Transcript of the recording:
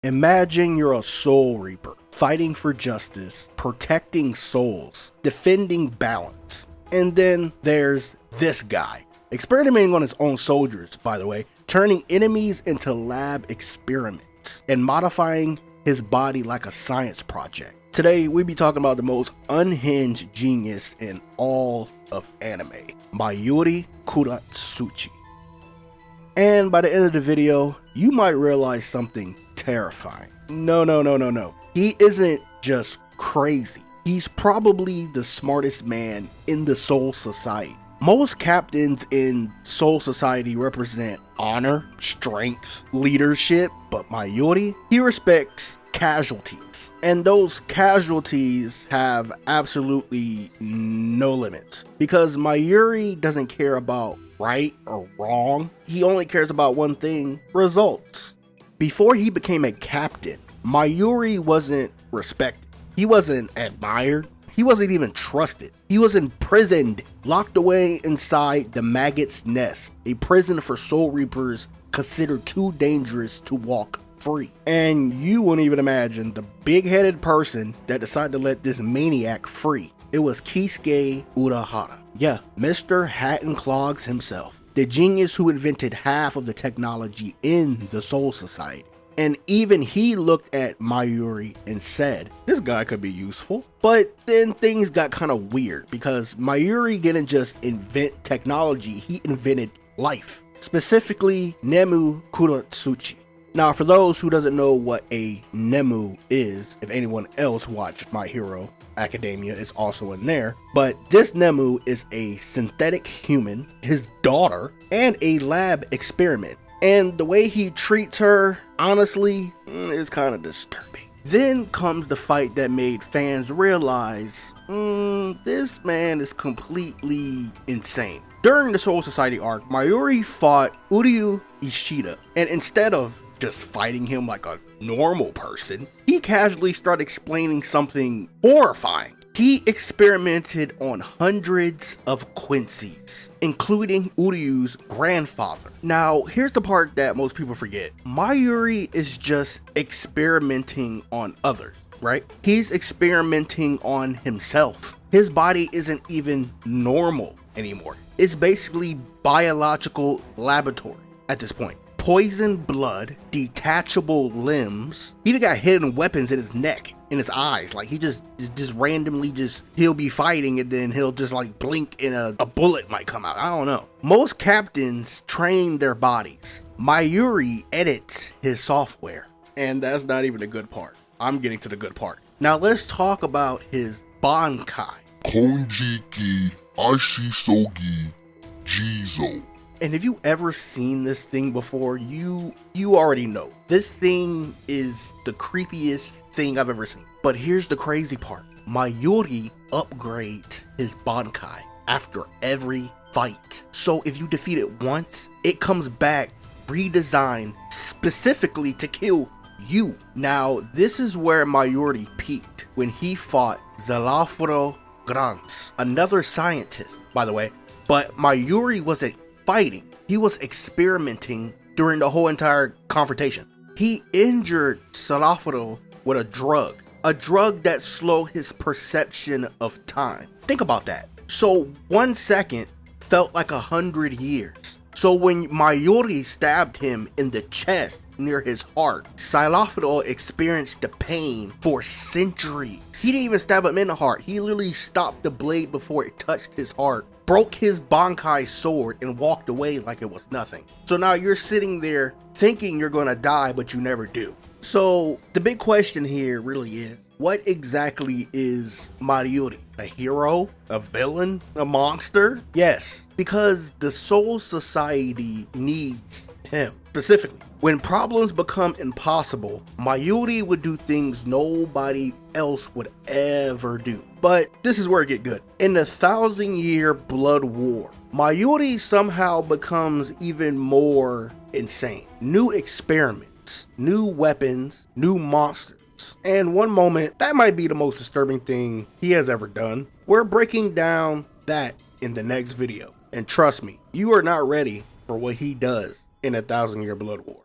Imagine you're a soul reaper, fighting for justice, protecting souls, defending balance. And then there's this guy, experimenting on his own soldiers, by the way, turning enemies into lab experiments and modifying his body like a science project. Today, we be talking about the most unhinged genius in all of anime, Mayuri Kurotsuchi. And by the end of the video, you might realize something terrifying. No. He isn't just crazy. He's probably the smartest man in the Soul Society. Most captains in Soul Society represent honor, strength, leadership, but Mayuri, he respects casualties. And those casualties have absolutely no limits. Because Mayuri doesn't care about right or wrong. He only cares about one thing: results. Before he became a captain, Mayuri wasn't respected. He wasn't admired. He wasn't even trusted. He was imprisoned, locked away inside the Maggot's Nest, a prison for soul reapers considered too dangerous to walk free. And you wouldn't even imagine the big-headed person that decided to let this maniac free. It was Kisuke Urahara. Yeah, Mr. Hat and Clogs himself. The genius who invented half of the technology in the Soul Society. And even he looked at Mayuri and said, this guy could be useful. But then things got kind of weird because Mayuri didn't just invent technology, he invented life. Specifically, Nemu Kurotsuchi. Now, for those who doesn't know what a Nemu is, if anyone else watched My Hero Academia, is also in there, but this Nemu is a synthetic human, his daughter, and a lab experiment. And the way he treats her, honestly, is kind of disturbing. Then comes the fight that made fans realize, this man is completely insane. During the Soul Society arc, Mayuri fought Uryu Ishida, and instead of just fighting him like a normal person, he casually started explaining something horrifying. He experimented on hundreds of Quincy's, including Uryu's grandfather. Now, here's the part that most people forget. Mayuri is just experimenting on others, right? He's experimenting on himself. His body isn't even normal anymore. It's basically biological laboratory at this point. Poisoned blood, detachable limbs, he even got hidden weapons in his neck, in his eyes. Like he just randomly he'll be fighting and then he'll just like blink and a bullet might come out. I don't know. Most captains train their bodies. Mayuri edits his software. And that's not even the good part. I'm getting to the good part. Now let's talk about his Bankai. Konjiki Ashisogi Jizo. And if you ever seen this thing before, you already know. This thing is the creepiest thing I've ever seen. But here's the crazy part. Mayuri upgrades his Bankai after every fight. So if you defeat it once, it comes back redesigned specifically to kill you. Now, this is where Mayuri peaked when he fought Zalafuro Grants, another scientist, by the way. But Mayuri wasn't fighting, he was experimenting during the whole entire confrontation. He injured Salafuro with a drug that slowed his perception of time. Think about that. So 1 second felt like 100 years. So when Mayuri stabbed him in the chest near his heart, Salafuro experienced the pain for centuries. He didn't even stab him in the heart. He literally stopped the blade before it touched his heart, broke his Bankai sword, and walked away like it was nothing. So now you're sitting there thinking you're gonna die, but you never do. So the big question here really is, what exactly is Mayuri? A hero? A villain? A monster? Yes, because the Soul Society needs him. Specifically, when problems become impossible, Mayuri would do things nobody else would ever do. But this is where it gets good. In the 1,000-year blood war, Mayuri somehow becomes even more insane. New experiments, new weapons, new monsters. And one moment, that might be the most disturbing thing he has ever done. We're breaking down that in the next video. And trust me, you are not ready for what he does in a 1,000-year blood war.